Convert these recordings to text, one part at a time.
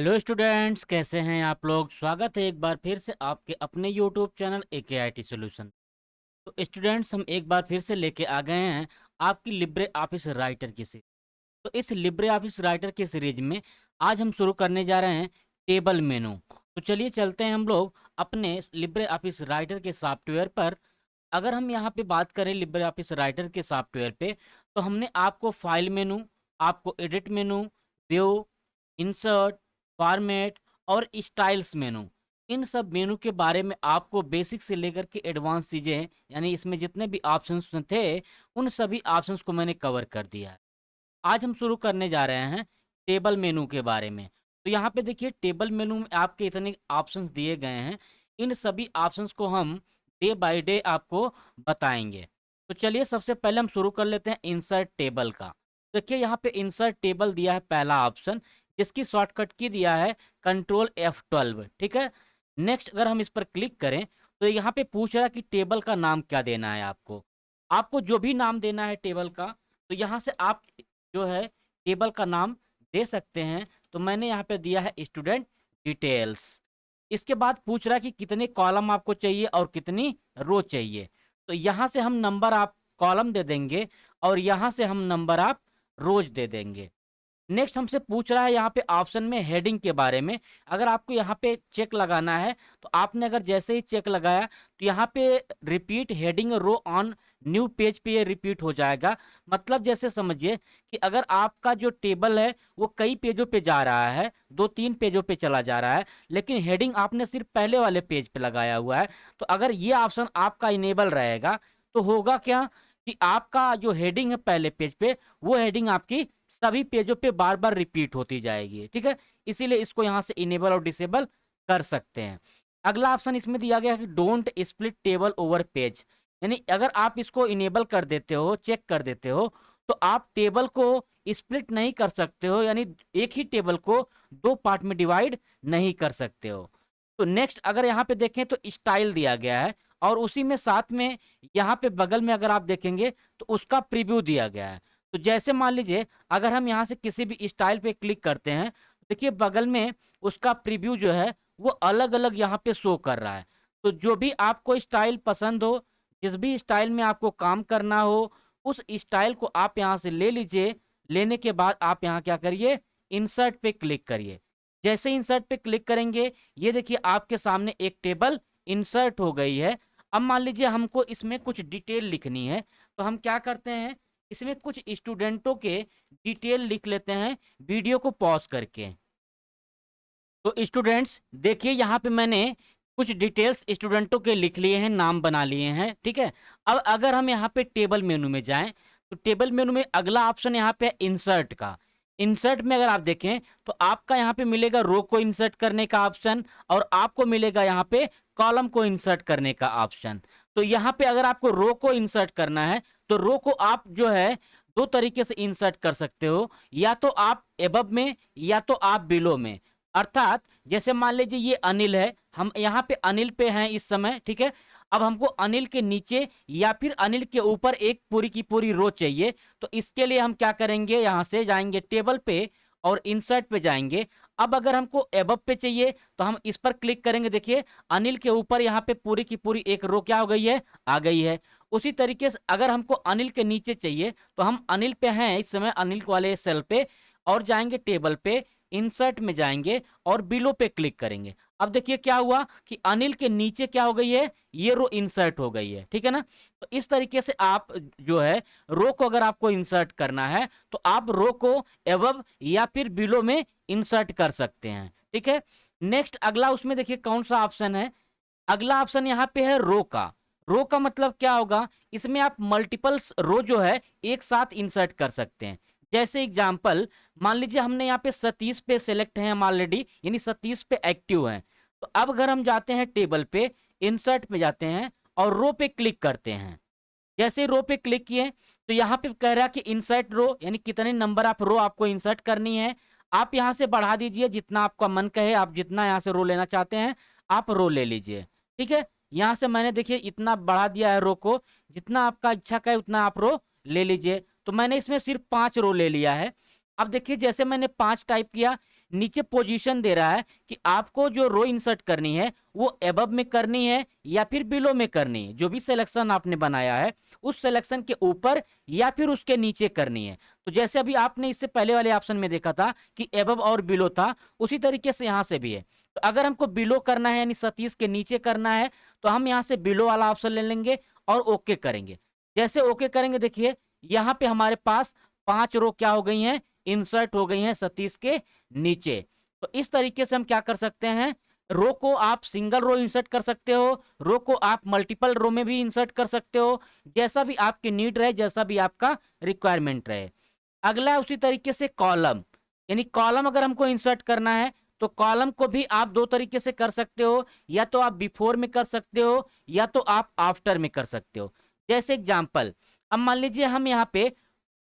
Hello students, कैसे हैं आप लोग। स्वागत है एक बार फिर से आपके अपने यूट्यूब चैनल AKIT सॉल्यूशन। तो स्टूडेंट्स, हम एक बार फिर से लेके आ गए हैं आपकी लिब्रे ऑफिस राइटर की सीरीज। तो इस लिब्रे ऑफिस राइटर की सीरीज में आज हम शुरू करने जा रहे हैं टेबल मेनू। तो चलिए चलते हैं हम लोग अपने लिब्रे ऑफिस राइटर के सॉफ्टवेयर पर। अगर हम यहाँ पे बात करें लिब्रे ऑफिस राइटर के सॉफ्टवेयर पे, तो हमने आपको फाइल मेनू, आपको एडिट मेनू, व्यू, इंसर्ट, फॉर्मेट और स्टाइल्स मेनू, इन सब मेनू के बारे में आपको बेसिक से लेकर के एडवांस चीज़ें, यानी इसमें जितने भी ऑप्शंस थे उन सभी ऑप्शंस को मैंने कवर कर दिया है। आज हम शुरू करने जा रहे हैं टेबल मेनू के बारे में। तो यहाँ पे देखिए, टेबल मेनू में आपके इतने ऑप्शंस दिए गए हैं। इन सभी ऑप्शंस को हम डे बाय डे आपको बताएंगे। तो चलिए सबसे पहले हम शुरू कर लेते हैं इंसर्ट टेबल का। देखिए यहाँ पे इंसर्ट टेबल दिया है पहला ऑप्शन, जिसकी शॉर्टकट की दिया है Ctrl+F12। ठीक है। नेक्स्ट अगर हम इस पर क्लिक करें तो यहाँ पे पूछ रहा है कि टेबल का नाम क्या देना है आपको। आपको जो भी नाम देना है टेबल का, तो यहाँ से आप जो है टेबल का नाम दे सकते हैं। तो मैंने यहाँ पे दिया है स्टूडेंट डिटेल्स। इसके बाद पूछ रहा है कि कितने कॉलम आपको चाहिए और कितनी रो चाहिए। तो यहाँ से हम नंबर आप कॉलम दे देंगे और यहाँ से हम नंबर आप रोज दे देंगे। नेक्स्ट हमसे पूछ रहा है यहाँ पे ऑप्शन में हेडिंग के बारे में। अगर आपको यहाँ पे चेक लगाना है, तो आपने अगर जैसे ही चेक लगाया तो यहाँ पे repeat heading row on new page पे ये रिपीट हो जाएगा। मतलब जैसे समझिए कि अगर आपका जो टेबल है वो कई पेजों पे जा रहा है, 2-3 पेजों पे चला जा रहा है, लेकिन हेडिंग आपने सिर्फ पहले वाले पेज पे लगाया हुआ है। तो अगर ये ऑप्शन आपका इनेबल रहेगा तो होगा क्या कि आपका जो हेडिंग है पहले पेज पे, वो हेडिंग आपकी सभी पेजों पे बार बार रिपीट होती जाएगी। ठीक है। इसीलिए इसको यहाँ से इनेबल और डिसेबल कर सकते हैं। अगला ऑप्शन इसमें दिया गया है कि don't split table over page. यानी अगर आप इसको इनेबल कर देते हो, चेक कर देते हो, तो आप टेबल को स्प्लिट नहीं कर सकते हो, यानी एक ही टेबल को दो पार्ट में डिवाइड नहीं कर सकते हो। तो नेक्स्ट अगर यहाँ पे देखें तो स्टाइल दिया गया है, और उसी में साथ में यहाँ पे बगल में अगर आप देखेंगे तो उसका प्रीव्यू दिया गया है। तो जैसे मान लीजिए अगर हम यहाँ से किसी भी स्टाइल पे क्लिक करते हैं, देखिए बगल में उसका प्रीव्यू जो है वो अलग अलग यहाँ पे शो कर रहा है। तो जो भी आपको स्टाइल पसंद हो, जिस भी स्टाइल में आपको काम करना हो, उस स्टाइल को आप यहाँ से ले लीजिए। लेने के बाद आप यहाँ क्या करिए, इंसर्ट पे क्लिक करिए। जैसे इंसर्ट पे क्लिक करेंगे, ये देखिए आपके सामने एक टेबल इंसर्ट हो गई है। अब मान लीजिए हमको इसमें कुछ डिटेल लिखनी है, तो हम क्या करते हैं, इसमें कुछ स्टूडेंटों के डिटेल लिख लेते हैं वीडियो को पॉज करके। तो स्टूडेंट्स देखिए यहाँ पे मैंने कुछ डिटेल्स स्टूडेंटों के लिख लिए हैं, नाम बना लिए हैं। ठीक है। अब अगर हम यहाँ पे टेबल मेनू में जाएं, तो टेबल मेनू में अगला ऑप्शन यहाँ पे इंसर्ट का। इंसर्ट में अगर आप देखें तो आपका यहाँ पे मिलेगा रो को इंसर्ट करने का ऑप्शन, और आपको मिलेगा यहाँ पे कॉलम को इंसर्ट करने का ऑप्शन। तो यहाँ पे अगर आपको रो को इंसर्ट करना है, तो रो को आप जो है दो तरीके से इंसर्ट कर सकते हो, या तो आप एबव में या तो आप बिलो में। अर्थात जैसे मान लीजिए ये अनिल है, हम यहाँ पे अनिल पे हैं इस समय। ठीक है। अब हमको अनिल के नीचे या फिर अनिल के ऊपर एक पूरी की पूरी रो चाहिए। तो इसके लिए हम क्या करेंगे, यहाँ से जाएंगे टेबल पे और इंसर्ट पे जाएंगे। अब अगर हमको एबव पे चाहिए तो हम इस पर क्लिक करेंगे। देखिए अनिल के ऊपर यहाँ पे पूरी की पूरी एक रो क्या हो गई है, आ गई है। उसी तरीके से अगर हमको अनिल के नीचे चाहिए, तो हम अनिल पे हैं इस समय, अनिल वाले सेल पे, और जाएंगे टेबल पे, इंसर्ट में जाएंगे और बिलो पे क्लिक करेंगे। अब देखिए क्या हुआ कि अनिल के नीचे क्या हो गई है, ये रो इंसर्ट हो गई है। ठीक है ना। तो इस तरीके से आप जो है रो को अगर आपको इंसर्ट करना है, तो आप रो को एबव या फिर बिलो में इंसर्ट कर सकते हैं। ठीक है। नेक्स्ट अगला उसमें देखिए कौन सा ऑप्शन है। अगला ऑप्शन यहाँ पे है रो का। रो का मतलब क्या होगा, इसमें आप मल्टीपल रो जो है एक साथ इंसर्ट कर सकते हैं। जैसे एग्जांपल मान लीजिए हमने यहाँ पे सतीश पे सेलेक्ट है हम ऑलरेडी, यानी सतीश पे एक्टिव हैं। तो अब अगर हम जाते हैं टेबल पे, इंसर्ट पे जाते हैं और रो पे क्लिक करते हैं। जैसे रो पे क्लिक किए तो यहाँ पे कह रहा है कि इंसर्ट रो, यानी कितने नंबर आप रो आपको इंसर्ट करनी है। आप यहाँ से बढ़ा दीजिए जितना आपका मन कहे, आप जितना यहाँ से रो लेना चाहते हैं आप रो ले लीजिए। ठीक है। यहाँ से मैंने देखिए इतना बढ़ा दिया है रो को, जितना आपका इच्छा का है उतना आप रो ले लीजिए। तो मैंने इसमें सिर्फ 5 रो ले लिया है। अब देखिए जैसे मैंने 5 टाइप किया, नीचे पोजीशन दे रहा है कि आपको जो रो इंसर्ट करनी है वो अबव में करनी है या फिर बिलो में करनी है। जो भी सिलेक्शन आपने बनाया है उस सिलेक्शन के ऊपर या फिर उसके नीचे करनी है। तो जैसे अभी आपने इससे पहले वाले ऑप्शन में देखा था कि अबव और बिलो था, उसी तरीके से यहाँ से भी है। तो अगर हमको बिलो करना है यानी 37 के नीचे करना है तो हम यहाँ से बिलो वाला ऑप्शन ले लेंगे और ओके करेंगे। जैसे ओके करेंगे देखिए यहाँ पे हमारे पास 5 रो क्या हो गई हैं, इंसर्ट हो गई हैं 37 के नीचे। तो इस तरीके से हम क्या कर सकते हैं, रो को आप सिंगल रो इंसर्ट कर सकते हो, रो को आप मल्टीपल रो में भी इंसर्ट कर सकते हो, जैसा भी आपकी नीड रहे, जैसा भी आपका रिक्वायरमेंट रहे। अगला है उसी तरीके से कॉलम, यानी कॉलम अगर हमको इंसर्ट करना है तो कॉलम को भी आप दो तरीके से कर सकते हो, या तो आप बिफोर में कर सकते हो या तो आप आफ्टर में कर सकते हो। जैसे एग्जांपल, अब मान लीजिए हम यहाँ पे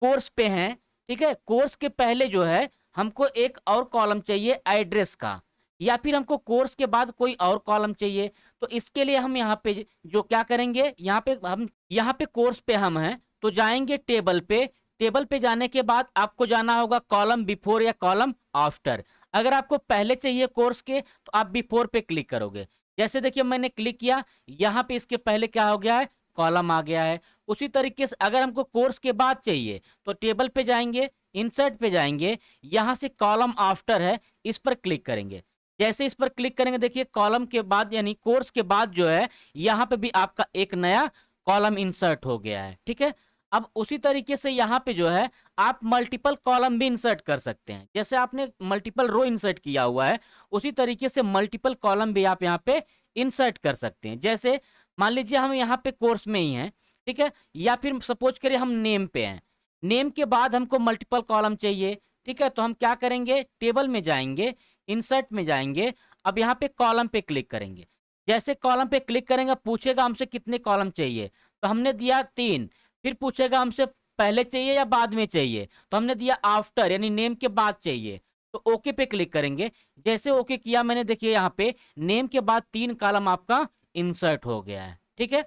कोर्स पे हैं, ठीक है, कोर्स के पहले जो है हमको एक और कॉलम चाहिए एड्रेस का, या फिर हमको कोर्स के बाद कोई और कॉलम चाहिए। तो इसके लिए हम यहाँ पे जो क्या करेंगे, यहाँ पे कोर्स पे हम हैं तो जाएंगे टेबल पे, टेबल पे जाने के बाद आपको जाना होगा कॉलम बिफोर या कॉलम आफ्टर। अगर आपको पहले चाहिए कोर्स के तो आप बिफोर पे क्लिक करोगे। जैसे देखिए मैंने क्लिक किया, यहाँ पे इसके पहले क्या हो गया है, कॉलम आ गया है। उसी तरीके से अगर हमको कोर्स के बाद चाहिए तो टेबल पे जाएंगे, इंसर्ट पे जाएंगे, यहाँ से कॉलम आफ्टर है, इस पर क्लिक करेंगे। जैसे इस पर क्लिक करेंगे देखिए कॉलम के बाद यानी कोर्स के बाद जो है यहाँ पे भी आपका एक नया कॉलम इंसर्ट हो गया है, ठीक है। अब उसी तरीके से यहाँ पे जो है आप मल्टीपल कॉलम भी इंसर्ट कर सकते हैं। जैसे आपने मल्टीपल रो इंसर्ट किया हुआ है उसी तरीके से मल्टीपल कॉलम भी आप यहाँ पे इंसर्ट कर सकते हैं। जैसे मान लीजिए हम यहाँ पे कोर्स में ही हैं, ठीक है, या फिर सपोज करिए हम नेम पे हैं, नेम के बाद हमको मल्टीपल कॉलम चाहिए, ठीक है, तो हम क्या करेंगे, टेबल में जाएंगे, इंसर्ट में जाएंगे, अब यहाँ पे कॉलम पे क्लिक करेंगे। जैसे कॉलम पे क्लिक करेंगे पूछेगा हमसे कितने कॉलम चाहिए, तो हमने दिया 3। फिर पूछेगा हमसे पहले चाहिए या बाद में चाहिए, तो हमने दिया आफ्टर यानी नेम के बाद चाहिए, तो ओके पे क्लिक करेंगे। जैसे ओके किया मैंने देखिए यहाँ पे नेम के बाद 3 कॉलम आपका इंसर्ट हो गया है, ठीक है।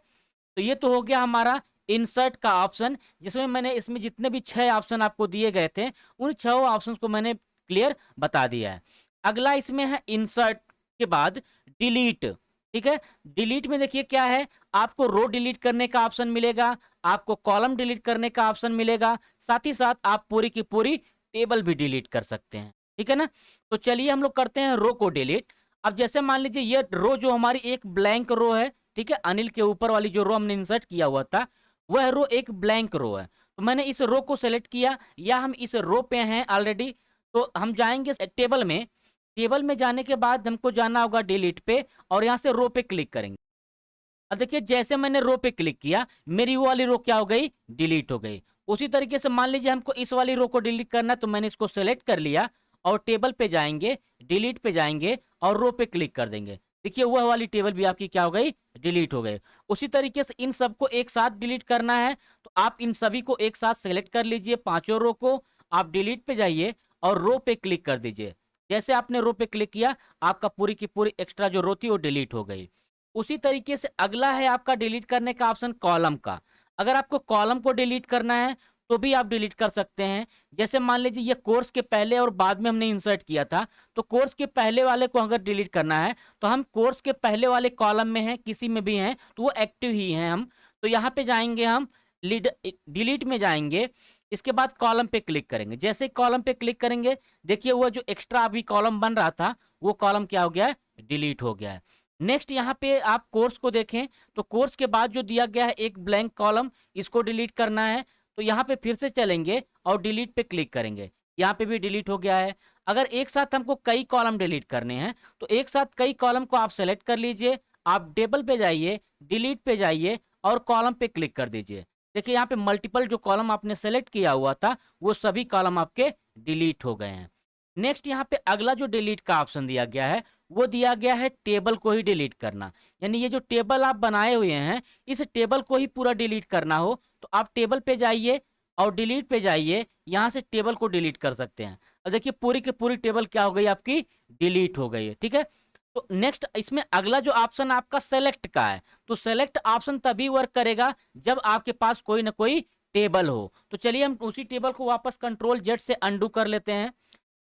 तो ये तो हो गया हमारा इंसर्ट का ऑप्शन, जिसमें मैंने इसमें जितने भी 6 ऑप्शन आपको दिए गए थे उन 6 ऑप्शंस को मैंने क्लियर बता दिया है। अगला इसमें है इंसर्ट के बाद डिलीट, ठीक है। डिलीट में देखिए क्या है, आपको रो डिलीट करने का ऑप्शन मिलेगा, आपको कॉलम डिलीट करने का ऑप्शन मिलेगा, साथ ही साथ आप पूरी की पूरी टेबल भी डिलीट कर सकते हैं, ठीक है ना। तो चलिए हम लोग करते हैं रो को डिलीट। अब जैसे मान लीजिए ये रो जो हमारी एक ब्लैंक रो है, ठीक है, अनिल के ऊपर वाली जो रो हमने इंसर्ट किया हुआ था वह रो एक ब्लैंक रो है। तो मैंने इस रो को सेलेक्ट किया, या हम इस रो पे हैं ऑलरेडी, तो हम जाएंगे टेबल में, टेबल में जाने के बाद हमको जाना होगा डिलीट पे और यहाँ से रो पे क्लिक करेंगे। अब देखिए जैसे मैंने रो पे क्लिक किया मेरी वो वाली रो क्या हो गई, डिलीट हो गई। उसी तरीके से मान लीजिए हमको इस वाली रो को डिलीट करना है, तो मैंने इसको सेलेक्ट कर लिया और टेबल पे जाएंगे, डिलीट पे जाएंगे और रो पे क्लिक कर देंगे। देखिए वह वाली टेबल भी आपकी क्या हो गई, डिलीट हो गई। उसी तरीके से इन सबको एक साथ डिलीट करना है तो आप इन सभी को एक साथ सेलेक्ट कर लीजिए, पांचों रो को, आप डिलीट पे जाइए और रो पे क्लिक कर दीजिए। जैसे आपने रो पे क्लिक किया आपका पूरी की पूरी एक्स्ट्रा जो रो थी वो डिलीट हो गई। उसी तरीके से अगला है आपका डिलीट करने का ऑप्शन कॉलम का। अगर आपको कॉलम को डिलीट करना है तो भी आप डिलीट कर सकते हैं। जैसे मान लीजिए ये कोर्स के पहले और बाद में हमने इंसर्ट किया था, तो कोर्स के पहले वाले को अगर डिलीट करना है तो हम कोर्स के पहले वाले कॉलम में हैं, किसी में भी हैं तो वो एक्टिव ही हैं हम। तो यहाँ पे जाएंगे हम डिलीट में जाएंगे, इसके बाद कॉलम पे क्लिक करेंगे। जैसे कॉलम पे क्लिक करेंगे देखिए वो जो एक्स्ट्रा अभी कॉलम बन रहा था वो कॉलम क्या हो गया है, डिलीट हो गया है। नेक्स्ट यहाँ पे आप कोर्स को देखें तो कोर्स के बाद जो दिया गया है एक ब्लैंक कॉलम, इसको डिलीट करना है, तो यहाँ पे फिर से चलेंगे और डिलीट पे क्लिक करेंगे, यहाँ पे भी डिलीट हो गया है। अगर एक साथ हमको कई कॉलम डिलीट करने हैं तो एक साथ कई कॉलम को आप सेलेक्ट कर लीजिए, आप टेबल पे जाइए, डिलीट पे जाइए और कॉलम पे क्लिक कर दीजिए। देखिए यहाँ पे मल्टीपल जो कॉलम आपने सेलेक्ट किया हुआ था वो सभी कॉलम आपके डिलीट हो गए हैं। नेक्स्ट यहाँ पे अगला जो डिलीट का ऑप्शन दिया गया है वो दिया गया है टेबल को ही डिलीट करना, यानी ये जो टेबल आप बनाए हुए हैं इस टेबल को ही पूरा डिलीट करना हो तो आप टेबल पे जाइए और डिलीट पे जाइए, यहाँ से टेबल को डिलीट कर सकते हैं। और देखिए पूरी की पूरी टेबल क्या हो गई आपकी, डिलीट हो गई है, ठीक है। तो नेक्स्ट इसमें अगला जो ऑप्शन आपका सेलेक्ट का है, तो सेलेक्ट ऑप्शन तभी वर्क करेगा जब आपके पास कोई ना कोई टेबल हो। तो चलिए हम उसी टेबल को वापस कंट्रोल जेड से अंडू कर लेते हैं।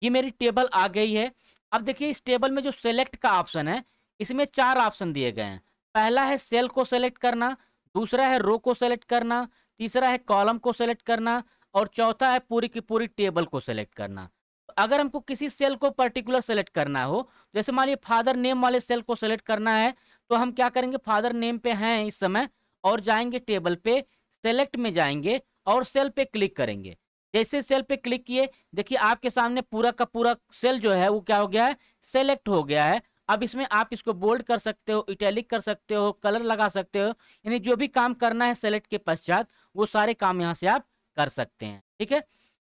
ये मेरी टेबल आ गई है। अब देखिए इस टेबल में जो सेलेक्ट का ऑप्शन है, इसमें 4 ऑप्शन दिए गए हैं। पहला है सेल को सेलेक्ट करना, दूसरा है रो को सेलेक्ट करना, तीसरा है कॉलम को सेलेक्ट करना और चौथा है पूरी की पूरी टेबल को सेलेक्ट करना। तो अगर हमको किसी सेल को पर्टिकुलर सेलेक्ट करना हो, जैसे मान लीजिए फादर नेम वाले सेल को सेलेक्ट करना है, तो हम क्या करेंगे, फादर नेम पे हैं इस समय और जाएँगे टेबल पे, सेलेक्ट में जाएँगे और सेल पे क्लिक करेंगे। जैसे सेल पे क्लिक किए, देखिए आपके सामने पूरा का पूरा सेल जो है वो क्या हो गया है, सेलेक्ट हो गया है। अब इसमें आप इसको बोल्ड कर सकते हो, इटैलिक कर सकते हो, कलर लगा सकते हो, यानी जो भी काम करना है सेलेक्ट के पश्चात वो सारे काम यहाँ से आप कर सकते हैं, ठीक है।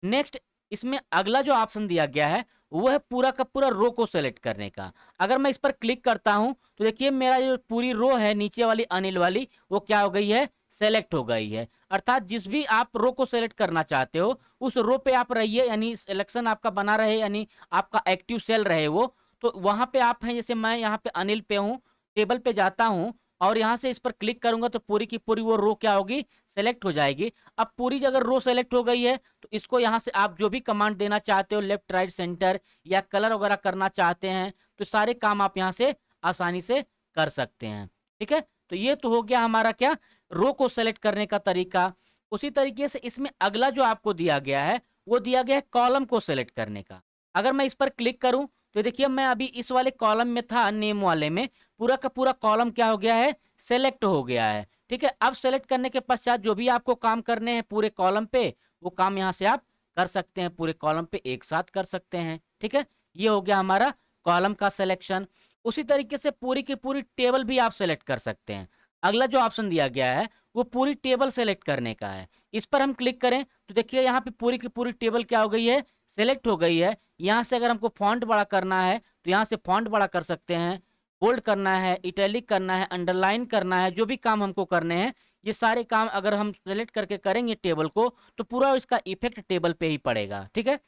नेक्स्ट इसमें अगला जो ऑप्शन दिया गया है वो है पूरा का पूरा रो को सेलेक्ट करने का। अगर मैं इस पर क्लिक करता हूँ तो देखिए मेरा जो पूरी रो है नीचे वाली अनिल वाली, वो क्या हो गई है, सेलेक्ट हो गई है। अर्थात जिस भी आप रो को सेलेक्ट करना चाहते हो उस रो पे आप रहिए, यानी सिलेक्शन आपका बना रहे, यानी आपका एक्टिव सेल रहे वो। तो वहां पे आप हैं, जैसे मैं यहाँ पे अनिल पे हूँ, टेबल पे जाता हूँ और यहाँ से इस पर क्लिक करूंगा तो पूरी की पूरी वो रो क्या होगी, सेलेक्ट हो जाएगी। अब पूरी अगर रो सेलेक्ट हो गई है तो इसको यहाँ से आप जो भी कमांड देना चाहते हो, लेफ्ट राइट सेंटर या कलर वगैरह करना चाहते हैं, तो सारे काम आप यहाँ से आसानी से कर सकते हैं, ठीक है। तो ये तो हो गया हमारा क्या, रो को सेलेक्ट करने का तरीका। उसी तरीके से इसमें अगला जो आपको दिया गया है वो दिया गया है कॉलम को सेलेक्ट करने का। अगर मैं इस पर क्लिक करूं तो देखिए मैं अभी इस वाले कॉलम में था, नेम वाले में, पूरा का पूरा कॉलम क्या हो गया है, सेलेक्ट हो गया है, ठीक है। अब सेलेक्ट करने के पश्चात जो भी आपको काम करने हैं पूरे कॉलम पे, वो काम यहाँ से आप कर सकते हैं, पूरे कॉलम पे एक साथ कर सकते हैं, ठीक है। ये हो गया हमारा कॉलम का सिलेक्शन। उसी तरीके से पूरी की पूरी टेबल भी आप सेलेक्ट कर सकते हैं। अगला जो ऑप्शन दिया गया है वो पूरी टेबल सेलेक्ट करने का है। इस पर हम क्लिक करें तो देखिए यहाँ पे पूरी की पूरी टेबल क्या हो गई है, सेलेक्ट हो गई है। यहाँ से अगर हमको फॉन्ट बड़ा करना है तो यहाँ से फॉन्ट बड़ा कर सकते हैं, बोल्ड करना है, इटैलिक करना है, अंडरलाइन करना है, जो भी काम हमको करने हैं ये सारे काम अगर हम सेलेक्ट करके करेंगे टेबल को तो पूरा इसका इफेक्ट टेबल पे ही पड़ेगा, ठीक है।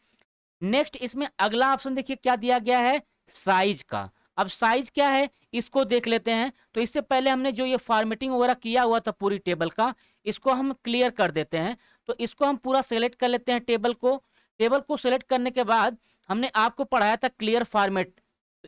नेक्स्ट इसमें अगला ऑप्शन देखिए क्या दिया गया है, साइज का। अब साइज क्या है इसको देख लेते हैं। तो इससे पहले हमने जो ये फॉर्मेटिंग वगैरह किया हुआ था पूरी टेबल का, इसको हम क्लियर कर देते हैं। तो इसको हम पूरा सेलेक्ट कर लेते हैं टेबल को। टेबल को सेलेक्ट करने के बाद हमने आपको पढ़ाया था क्लियर फॉर्मेट,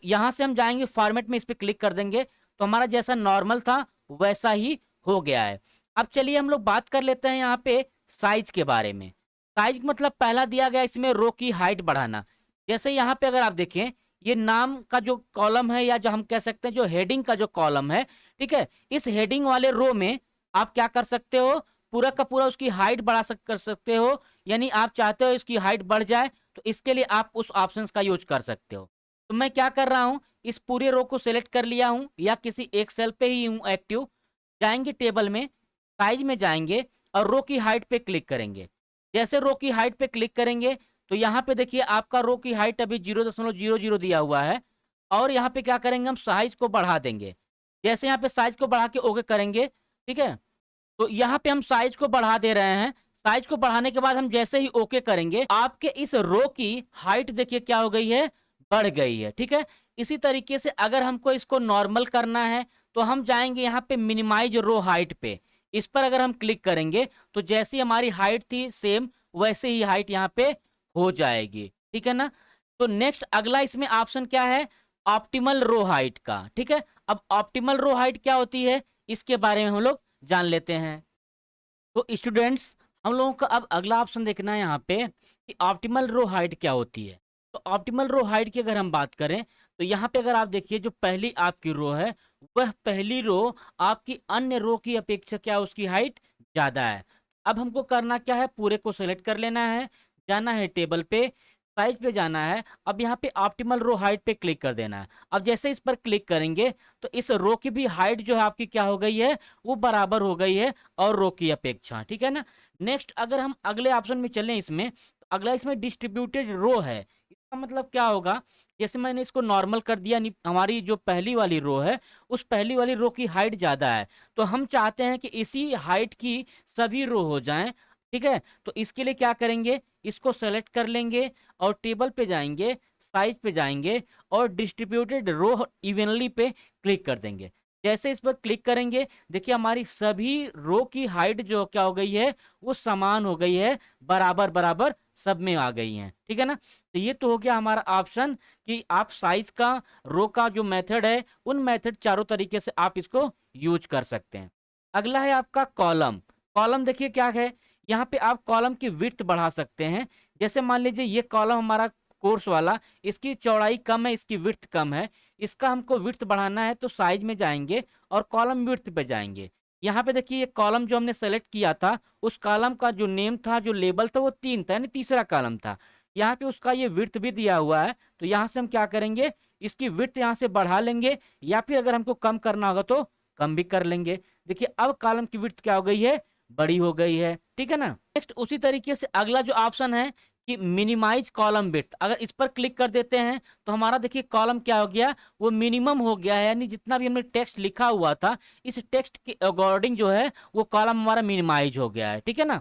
यहाँ से हम जाएंगे फॉर्मेट में, इस पर क्लिक कर देंगे तो हमारा जैसा नॉर्मल था वैसा ही हो गया है। अब चलिए हम लोग बात कर लेते हैं यहाँ पे साइज के बारे में। साइज मतलब पहला दिया गया इसमें रो की हाइट बढ़ाना। जैसे यहाँ पे अगर आप देखें ये नाम का जो कॉलम है या जो हम कह सकते हैं जो हेडिंग का जो कॉलम है, ठीक है, इस हेडिंग वाले रो में आप क्या कर सकते हो, पूरा का पूरा उसकी हाइट कर सकते हो। यानी आप चाहते हो इसकी हाइट बढ़ जाए तो इसके लिए आप उस ऑप्शंस का यूज कर सकते हो। तो मैं क्या कर रहा हूँ, इस पूरे रो को सिलेक्ट कर लिया हूँ या किसी एक सेल पे ही हूँ एक्टिव, जाएंगे टेबल में, साइज में जाएंगे और रो की हाइट पे क्लिक करेंगे। जैसे रो की हाइट पे क्लिक करेंगे तो यहाँ पे देखिए आपका रो की हाइट अभी 0.00 दिया हुआ है और यहाँ पे क्या करेंगे, हम साइज को बढ़ा देंगे। जैसे यहाँ पे साइज को बढ़ा के ओके करेंगे, ठीक है, तो यहाँ पे हम साइज को बढ़ा दे रहे हैं। साइज को बढ़ाने के बाद हम जैसे ही ओके करेंगे आपके इस रो की हाइट देखिए क्या हो गई है, बढ़ गई है, ठीक है। इसी तरीके से अगर हमको इसको नॉर्मल करना है तो हम जाएंगे यहाँ पे मिनिमाइज रो हाइट पे, इस पर अगर हम क्लिक करेंगे तो जैसी हमारी हाइट थी सेम वैसे ही हाइट यहाँ पे हो जाएगी, ठीक है ना। तो नेक्स्ट अगला इसमें ऑप्शन क्या है, ऑप्टिमल रो हाइट का, ठीक है। अब ऑप्टिमल रो हाइट क्या होती है इसके बारे में हम लोग जान लेते हैं। तो स्टूडेंट्स हम लोगों को अब अगला ऑप्शन देखना है यहाँ पे कि ऑप्टिमल रो हाइट क्या होती है। तो ऑप्टिमल रो हाइट की अगर हम बात करें तो यहाँ पे अगर आप देखिए जो पहली आपकी रो है वह पहली रो आपकी अन्य रो की अपेक्षा क्या उसकी हाइट ज़्यादा है। अब हमको करना क्या है, पूरे को सेलेक्ट कर लेना है, जाना है टेबल पे, साइज पे जाना है। अब यहाँ पे ऑप्टिमल रो हाइट पे क्लिक कर देना है। अब जैसे इस पर क्लिक करेंगे तो इस रो की भी हाइट जो है आपकी क्या हो गई है, वो बराबर हो गई है और रो की अपेक्षा, ठीक है ना। नेक्स्ट अगर हम अगले ऑप्शन में चलें इसमें, तो अगला इसमें डिस्ट्रीब्यूटेड रो है। इसका मतलब क्या होगा, जैसे मैंने इसको नॉर्मल कर दिया, हमारी जो पहली वाली रो है उस पहली वाली रो की हाइट ज़्यादा है तो हम चाहते हैं कि इसी हाइट की सभी रो हो जाएं, ठीक है। तो इसके लिए क्या करेंगे, इसको सेलेक्ट कर लेंगे और टेबल पे जाएंगे, साइज पे जाएंगे और डिस्ट्रीब्यूटेड रो इवनली पे क्लिक कर देंगे। जैसे इस पर क्लिक करेंगे देखिए हमारी सभी रो की हाइट जो क्या हो गई है वो समान हो गई है, बराबर बराबर सब में आ गई हैं, ठीक है ना। तो ये तो हो गया हमारा ऑप्शन कि आप साइज का, रो का जो मेथड है, उन मेथड चारों तरीके से आप इसको यूज कर सकते हैं। अगला है आपका कॉलम। कॉलम देखिए क्या है, यहाँ पे आप कॉलम की विड्थ बढ़ा सकते हैं। जैसे मान लीजिए ये कॉलम हमारा कोर्स वाला, इसकी चौड़ाई कम है, इसकी विड्थ कम है, इसका हमको विड्थ बढ़ाना है तो साइज में जाएंगे और कॉलम विड्थ पे जाएंगे। यहाँ पे देखिए ये कॉलम जो हमने सेलेक्ट किया था, उस कॉलम का जो नेम था, जो लेबल था, वो 3 था, यानी तीसरा कॉलम था। यहाँ पे उसका ये विड्थ भी दिया हुआ है, तो यहाँ से हम क्या करेंगे, इसकी विड्थ यहाँ से बढ़ा लेंगे, या फिर अगर हमको कम करना होगा तो कम भी कर लेंगे। देखिए अब कॉलम की विड्थ क्या हो गई है, बड़ी हो गई है, ठीक है ना। नेक्स्ट उसी तरीके से अगला जो ऑप्शन है कि मिनिमाइज कॉलम विड्थ, अगर इस पर क्लिक कर देते हैं तो हमारा देखिए कॉलम क्या हो गया, वो मिनिमम हो गया है, यानी जितना भी हमने टेक्स्ट लिखा हुआ था, इस टेक्स्ट के अकॉर्डिंग जो है वो कॉलम हमारा मिनिमाइज हो गया है, ठीक है ना।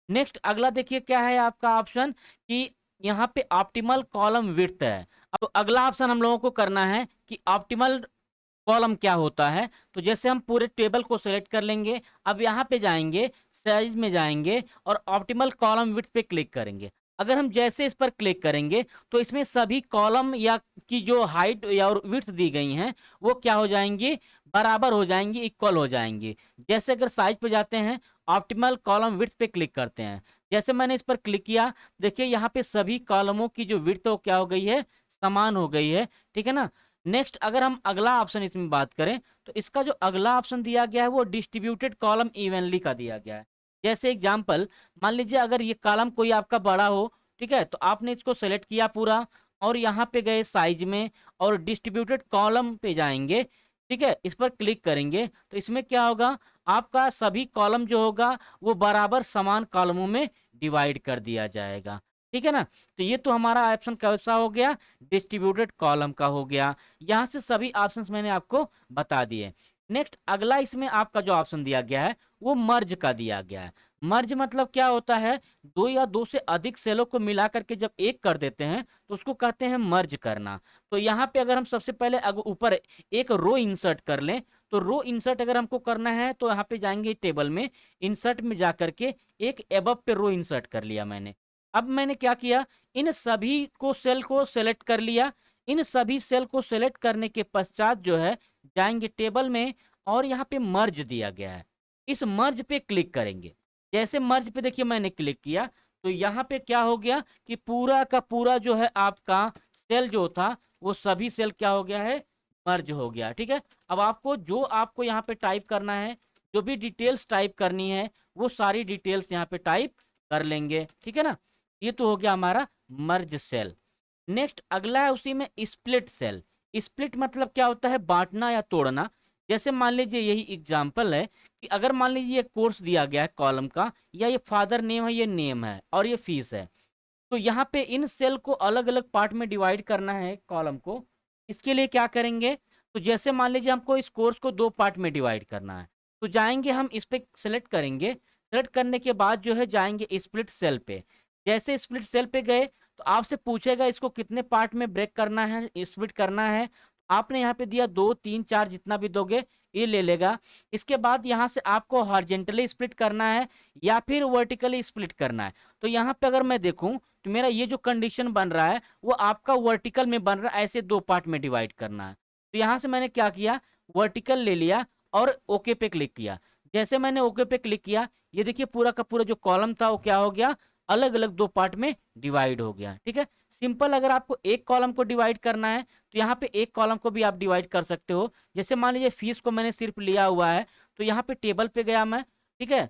नेक्स्ट अगला देखिए क्या है आपका ऑप्शन कि यहाँ पे ऑप्टिमल कॉलम विड्थ है। अब अगला ऑप्शन हम लोगों को करना है कि ऑप्टिमल कॉलम क्या होता है। तो जैसे हम पूरे टेबल को सेलेक्ट कर लेंगे, अब यहाँ पे जाएंगे, साइज में जाएंगे और ऑप्टिमल कॉलम विड्थ पे क्लिक करेंगे। अगर हम जैसे इस पर क्लिक करेंगे तो इसमें सभी कॉलम या की जो हाइट या विड्थ दी गई हैं वो क्या हो जाएंगी, बराबर हो जाएंगी, इक्वल हो जाएंगी। जैसे अगर साइज पे जाते हैं, ऑप्टिमल कॉलम विड्थ पे क्लिक करते हैं, जैसे मैंने इस पर क्लिक किया, देखिए यहाँ पे सभी कॉलमों की जो विड्थ हो क्या हो गई है, समान हो गई है, ठीक है ना। नेक्स्ट अगर हम अगला ऑप्शन इसमें बात करें तो इसका जो अगला ऑप्शन दिया गया है वो डिस्ट्रीब्यूटेड कॉलम इवनली का दिया गया है। जैसे एग्जांपल मान लीजिए अगर ये कॉलम कोई आपका बड़ा हो, ठीक है, तो आपने इसको सेलेक्ट किया पूरा और यहाँ पे गए साइज में और डिस्ट्रीब्यूटेड कॉलम पे जाएंगे, ठीक है, इस पर क्लिक करेंगे तो इसमें क्या होगा, आपका सभी कॉलम जो होगा वो बराबर समान कॉलमों में डिवाइड कर दिया जाएगा, ठीक है ना। तो ये तो हमारा ऑप्शन कैसा हो गया, डिस्ट्रीब्यूटेड कॉलम का हो गया। यहाँ से सभी ऑप्शंस मैंने आपको बता दिए। नेक्स्ट अगला इसमें आपका जो ऑप्शन दिया गया है वो मर्ज का दिया गया है। मर्ज मतलब क्या होता है, दो या दो से अधिक सेलों को मिला करके जब एक कर देते हैं तो उसको कहते हैं मर्ज करना। तो यहाँ पे अगर हम सबसे पहले ऊपर एक रो इंसर्ट कर लें, तो रो इंसर्ट अगर हमको करना है तो यहाँ पे जाएंगे टेबल में, इंसर्ट में जा करके एक एबव पे रो इंसर्ट कर लिया मैंने। अब मैंने क्या किया, इन सभी को सेल को सेलेक्ट कर लिया। इन सभी सेल को सेलेक्ट करने के पश्चात जो है जाएंगे टेबल में और यहाँ पे मर्ज दिया गया है, इस मर्ज पे क्लिक करेंगे। जैसे मर्ज पे देखिए मैंने क्लिक किया तो यहाँ पे क्या हो गया कि पूरा का पूरा जो है आपका सेल जो था वो सभी सेल क्या हो गया है, मर्ज हो गया, ठीक है। अब आपको जो आपको यहाँ पे टाइप करना है, जो भी डिटेल्स टाइप करनी है वो सारी डिटेल्स यहाँ पे टाइप कर लेंगे, ठीक है ना। ये तो हो गया हमारा मर्ज सेल। नेक्स्ट अगला है उसी में स्प्लिट सेल। स्प्लिट मतलब क्या होता है, बांटना या तोड़ना। जैसे मान लीजिए यही एग्जांपल है कि अगर मान लीजिए ये कोर्स दिया गया है कॉलम का, या ये फादर नेम है, ये नेम है और ये फीस है, तो यहाँ पे इन सेल को अलग अलग पार्ट में डिवाइड करना है कॉलम को। इसके लिए क्या करेंगे, तो जैसे मान लीजिए हमको इस कोर्स को 2 पार्ट में डिवाइड करना है, तो जाएंगे हम इस पे सेलेक्ट करेंगे, सेलेक्ट करने के बाद जो है जाएंगे स्प्लिट सेल पे। जैसे स्प्लिट सेल पे गए तो आपसे पूछेगा इसको कितने पार्ट में ब्रेक करना है, स्प्लिट करना है। आपने यहाँ पे दिया 2 3 4 जितना भी दोगे ये ले लेगा। इसके बाद यहाँ से आपको हॉरिजॉन्टली स्प्लिट करना है या फिर वर्टिकली स्प्लिट करना है। तो यहाँ पे अगर मैं देखूँ तो मेरा ये जो कंडीशन बन रहा है वो आपका वर्टिकल में बन रहा है, ऐसे 2 पार्ट में डिवाइड करना है। तो यहाँ से मैंने क्या किया, वर्टिकल ले लिया और ओके पे क्लिक किया। जैसे मैंने ओके पे क्लिक किया, ये देखिए पूरा का पूरा जो कॉलम था वो क्या हो गया, अलग अलग 2 पार्ट में डिवाइड हो गया, ठीक है। सिंपल अगर आपको एक कॉलम को डिवाइड करना है तो यहाँ पे एक कॉलम को भी आप डिवाइड कर सकते हो। जैसे मान लीजिए फीस को मैंने सिर्फ लिया हुआ है तो यहाँ पे टेबल पे गया मैं, ठीक है।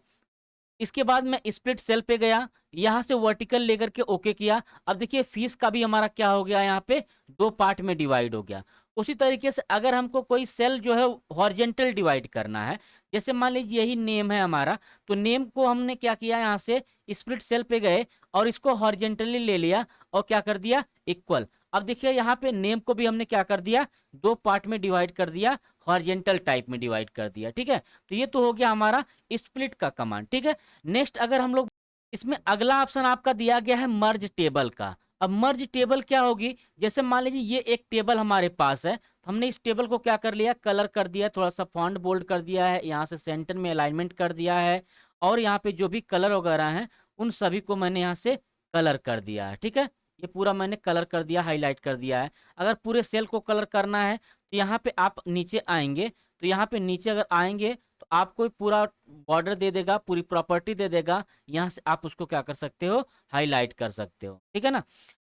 इसके बाद मैं स्प्लिट सेल पे गया, यहाँ से वर्टिकल लेकर के ओके किया। अब देखिए फीस का भी हमारा क्या हो गया, यहाँ पे 2 पार्ट में डिवाइड हो गया। उसी तरीके से अगर हमको कोई सेल जो है हॉरिजॉन्टल डिवाइड करना है, जैसे मान लीजिए यही नेम है हमारा, तो नेम को हमने क्या किया, यहाँ से स्प्लिट सेल पे गए और इसको हॉरिजॉन्टली ले लिया और क्या कर दिया, इक्वल। अब देखिए यहाँ पे नेम को भी हमने क्या कर दिया, 2 पार्ट में डिवाइड कर दिया, हॉरिजॉन्टल टाइप में डिवाइड कर दिया, ठीक है। तो ये तो हो गया हमारा स्प्लिट का कमांड, ठीक है। नेक्स्ट अगर हम लोग इसमें अगला ऑप्शन आपका दिया गया है मर्ज टेबल का। अब मर्ज टेबल क्या होगी, जैसे मान लीजिए ये एक टेबल हमारे पास है, तो हमने इस टेबल को क्या कर लिया, कलर कर दिया, थोड़ा सा फॉन्ट बोल्ड कर दिया है, यहाँ से सेंटर में अलाइनमेंट कर दिया है और यहाँ पे जो भी कलर वगैरह हैं उन सभी को मैंने यहाँ से कलर कर दिया है, ठीक है। ये पूरा मैंने कलर कर दिया, हाईलाइट कर दिया है। अगर पूरे सेल को कलर करना है तो यहाँ पे आप नीचे आएंगे, तो यहाँ पे नीचे अगर आएंगे तो आपको पूरा बॉर्डर दे देगा, पूरी प्रॉपर्टी दे देगा। यहाँ से आप उसको क्या कर सकते हो, हाईलाइट कर सकते हो, ठीक है ना।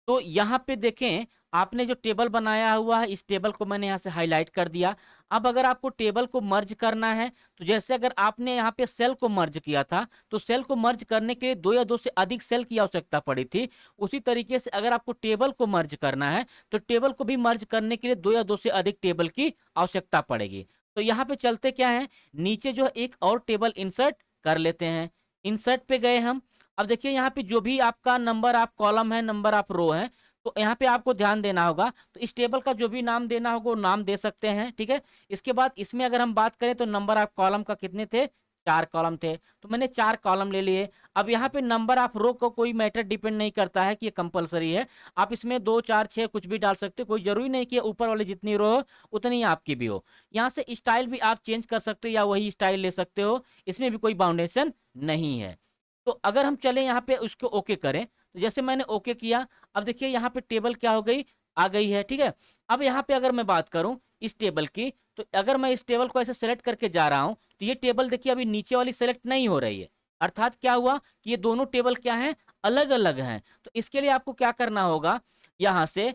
तो यहाँ पे देखें, आपने जो टेबल बनाया हुआ है, इस टेबल को मैंने यहाँ से हाईलाइट कर दिया। अब अगर आपको टेबल को मर्ज करना है, तो जैसे अगर आपने यहाँ पे सेल को मर्ज किया था, तो सेल को मर्ज करने के लिए 2 या 2 से अधिक सेल की आवश्यकता पड़ी थी। उसी तरीके से अगर आपको टेबल को मर्ज करना है, तो टेबल को भी मर्ज करने के लिए 2 या 2 से अधिक टेबल की आवश्यकता पड़ेगी। तो यहाँ पे चलते क्या है, नीचे जो है एक और टेबल इंसर्ट कर लेते हैं। इंसर्ट पे गए हम। अब देखिए यहाँ पे जो भी आपका नंबर आप कॉलम है, नंबर आप रो है, तो यहाँ पे आपको ध्यान देना होगा। तो इस टेबल का जो भी नाम देना होगा वो नाम दे सकते हैं, ठीक है। इसके बाद इसमें अगर हम बात करें तो नंबर आप कॉलम का कितने थे, 4 कॉलम थे, तो मैंने 4 कॉलम ले लिए। अब यहाँ पे नंबर आप रो को कोई मैटर डिपेंड नहीं करता है कि ये कंपलसरी है। आप इसमें 2 4 6 कुछ भी डाल सकते हो, कोई जरूरी नहीं कि ऊपर वाली जितनी रो हो उतनी ही आपकी भी हो। यहाँ से स्टाइल भी आप चेंज कर सकते हो या वही स्टाइल ले सकते हो, इसमें भी कोई बाउंडेशन नहीं है। तो अगर हम चले यहाँ पे उसको ओके करें, तो जैसे मैंने ओके किया, अब देखिए यहाँ पे टेबल क्या हो गई, आ गई है, ठीक है। अब यहाँ पे अगर मैं बात करूँ इस टेबल की, तो अगर मैं इस टेबल को ऐसे सेलेक्ट करके जा रहा हूँ, तो ये टेबल देखिए अभी नीचे वाली सेलेक्ट नहीं हो रही है। अर्थात क्या हुआ कि ये दोनों टेबल क्या हैं, अलग अलग हैं। तो इसके लिए आपको क्या करना होगा, यहाँ से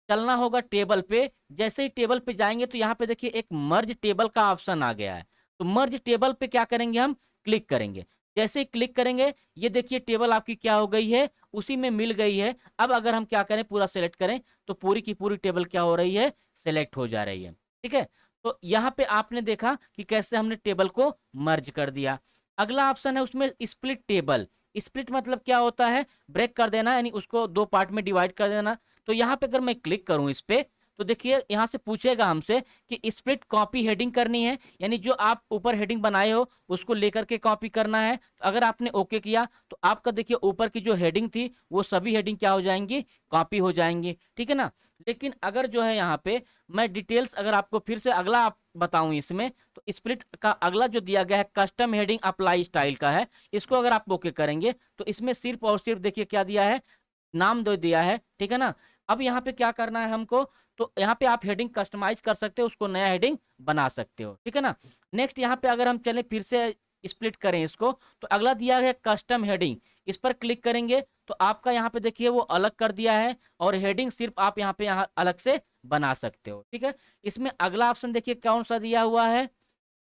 चलना होगा टेबल पे। जैसे ही टेबल पे जाएंगे तो यहाँ पे देखिए एक मर्ज टेबल का ऑप्शन आ गया है। तो मर्ज टेबल पे क्या करेंगे, हम क्लिक करेंगे। जैसे ही क्लिक करेंगे, ये देखिए टेबल आपकी क्या हो गई है, उसी में मिल गई है। अब अगर हम क्या करें, पूरा सेलेक्ट करें, तो पूरी की पूरी टेबल क्या हो रही है, सेलेक्ट हो जा रही है, ठीक है। तो यहाँ पे आपने देखा कि कैसे हमने टेबल को मर्ज कर दिया। अगला ऑप्शन है उसमें स्प्लिट टेबल। स्प्लिट मतलब क्या होता है, ब्रेक कर देना, यानी उसको 2 पार्ट में डिवाइड कर देना। तो यहाँ पे अगर मैं क्लिक करूँ इस पे, तो देखिए यहाँ से पूछेगा हमसे कि स्प्लिट कॉपी हेडिंग करनी है, यानी जो आप ऊपर हेडिंग बनाए हो उसको लेकर के कॉपी करना है। तो अगर आपने ओके किया तो आपका देखिए ऊपर की जो हेडिंग थी वो सभी हेडिंग क्या हो जाएंगी, कॉपी हो जाएंगी, ठीक है ना। लेकिन अगर जो है यहाँ पे मैं डिटेल्स अगर आपको फिर से अगला आप बताऊं इसमें, तो स्प्लिट का अगला जो दिया गया है कस्टम हेडिंग अप्लाई स्टाइल का है। इसको अगर आप ओके करेंगे तो इसमें सिर्फ और सिर्फ देखिए क्या दिया है, नाम दे दिया है, ठीक है ना। अब यहाँ पे क्या करना है हमको, तो यहाँ पे आप हेडिंग कस्टमाइज कर सकते हो, उसको नया हेडिंग बना सकते हो, ठीक है ना। नेक्स्ट यहाँ पे अगर हम चले फिर से स्प्लिट करें इसको, तो अगला दिया है कस्टम हेडिंग। इस पर क्लिक करेंगे तो आपका यहाँ पे देखिए वो अलग कर दिया है, और हेडिंग सिर्फ आप यहाँ पे यहाँ अलग से बना सकते हो, ठीक है। इसमें अगला ऑप्शन देखिए कौन सा दिया हुआ है,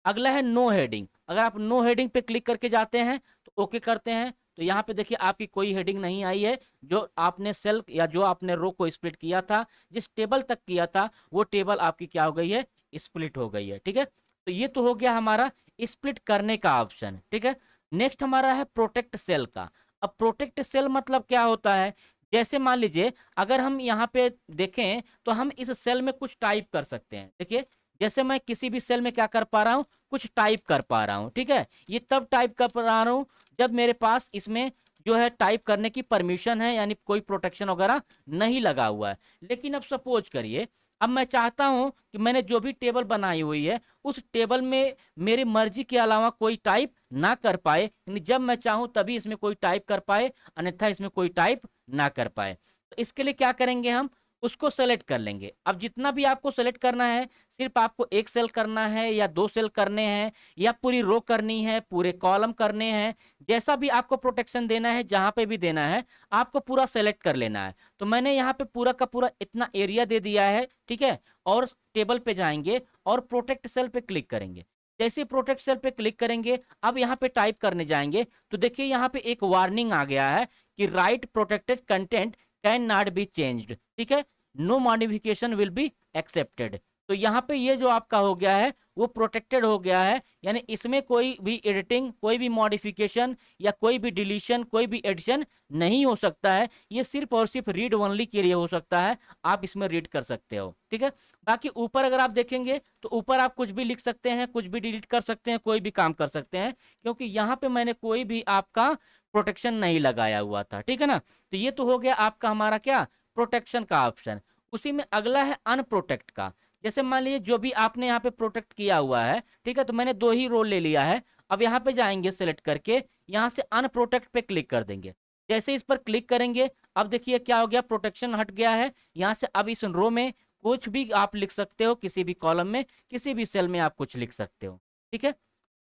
अगला है नो हेडिंग। अगर आप नो हेडिंग पे क्लिक करके जाते हैं तो ओके करते हैं, तो यहाँ पे देखिए आपकी कोई हेडिंग नहीं आई है। जो आपने सेल या जो आपने रो को स्प्लिट किया था, जिस टेबल तक किया था, वो टेबल आपकी क्या हो गई है, स्प्लिट हो गई है, ठीक है। तो ये तो हो गया हमारा स्प्लिट करने का ऑप्शन, ठीक है। नेक्स्ट हमारा है प्रोटेक्ट सेल का। अब प्रोटेक्ट सेल मतलब क्या होता है, जैसे मान लीजिए अगर हम यहाँ पे देखें तो हम इस सेल में कुछ टाइप कर सकते हैं। देखिए जैसे मैं किसी भी सेल में क्या कर पा रहा हूँ, कुछ टाइप कर पा रहा हूँ, ठीक है। ये तब टाइप कर पा रहा हूँ जब मेरे पास इसमें जो है टाइप करने की परमिशन है, यानी कोई प्रोटेक्शन वगैरह नहीं लगा हुआ है। लेकिन अब सपोज करिए, अब मैं चाहता हूं कि मैंने जो भी टेबल बनाई हुई है उस टेबल में मेरी मर्जी के अलावा कोई टाइप ना कर पाए, यानी जब मैं चाहूं तभी इसमें कोई टाइप कर पाए, अन्यथा इसमें कोई टाइप ना कर पाए। तो इसके लिए क्या करेंगे, हम उसको सेलेक्ट कर लेंगे। अब जितना भी आपको सेलेक्ट करना है, सिर्फ आपको एक सेल करना है या 2 सेल करने हैं या पूरी रो करनी है, पूरे कॉलम करने हैं, जैसा भी आपको प्रोटेक्शन देना है, जहां पे भी देना है, आपको पूरा सेलेक्ट कर लेना है। तो मैंने यहाँ पे पूरा का पूरा इतना एरिया दे दिया है, ठीक है। और टेबल पे जाएंगे और प्रोटेक्ट सेल पे क्लिक करेंगे। जैसे ही प्रोटेक्ट सेल पे क्लिक करेंगे, अब यहाँ पे टाइप करने जाएंगे, तो देखिए यहाँ पे एक वार्निंग आ गया है कि write protected content can not be changed, ठीक है, no modification will be accepted. तो यहाँ पे ये जो आपका हो गया है वो प्रोटेक्टेड हो गया है, यानी इसमें कोई भी एडिटिंग, कोई भी मॉडिफिकेशन या कोई भी डिलीशन, कोई भी एडिशन नहीं हो सकता है। ये सिर्फ और सिर्फ रीड ओनली के लिए हो सकता है, आप इसमें रीड कर सकते हो, ठीक है। बाकी ऊपर अगर आप देखेंगे तो ऊपर आप कुछ भी लिख सकते हैं, कुछ भी डिलीट कर सकते हैं, कोई भी काम कर सकते हैं, क्योंकि यहाँ पे मैंने कोई भी आपका प्रोटेक्शन नहीं लगाया हुआ था, ठीक है ना। तो ये तो हो गया आपका हमारा क्या, प्रोटेक्शन का ऑप्शन। उसी में अगला है अनप्रोटेक्ट का। जैसे मान लीजिए जो भी आपने यहाँ पे प्रोटेक्ट किया हुआ है, ठीक है, तो मैंने 2 ही रोल ले लिया है। अब यहाँ पे जाएंगे सेलेक्ट करके, यहाँ से अनप्रोटेक्ट पे क्लिक कर देंगे। जैसे इस पर क्लिक करेंगे, अब देखिए क्या हो गया, प्रोटेक्शन हट गया है। यहाँ से अब इस रो में कुछ भी आप लिख सकते हो, किसी भी कॉलम में, किसी भी सेल में आप कुछ लिख सकते हो। ठीक है,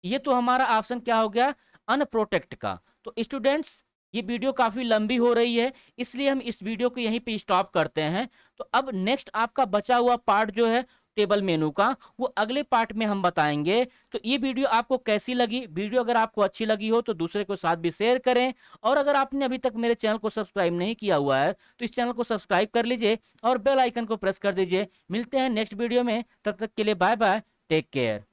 ये तो हमारा ऑप्शन क्या हो गया, अनप्रोटेक्ट का। तो स्टूडेंट्स, ये वीडियो काफी लंबी हो रही है, इसलिए हम इस वीडियो को यहीं पे स्टॉप करते हैं। तो अब नेक्स्ट आपका बचा हुआ पार्ट जो है टेबल मेनू का, वो अगले पार्ट में हम बताएंगे। तो ये वीडियो आपको कैसी लगी? वीडियो अगर आपको अच्छी लगी हो तो दूसरे को साथ भी शेयर करें, और अगर आपने अभी तक मेरे चैनल को सब्सक्राइब नहीं किया हुआ है तो इस चैनल को सब्सक्राइब कर लीजिए और बेल आइकन को प्रेस कर दीजिए। मिलते हैं नेक्स्ट वीडियो में, तब तक के लिए बाय बाय, टेक केयर।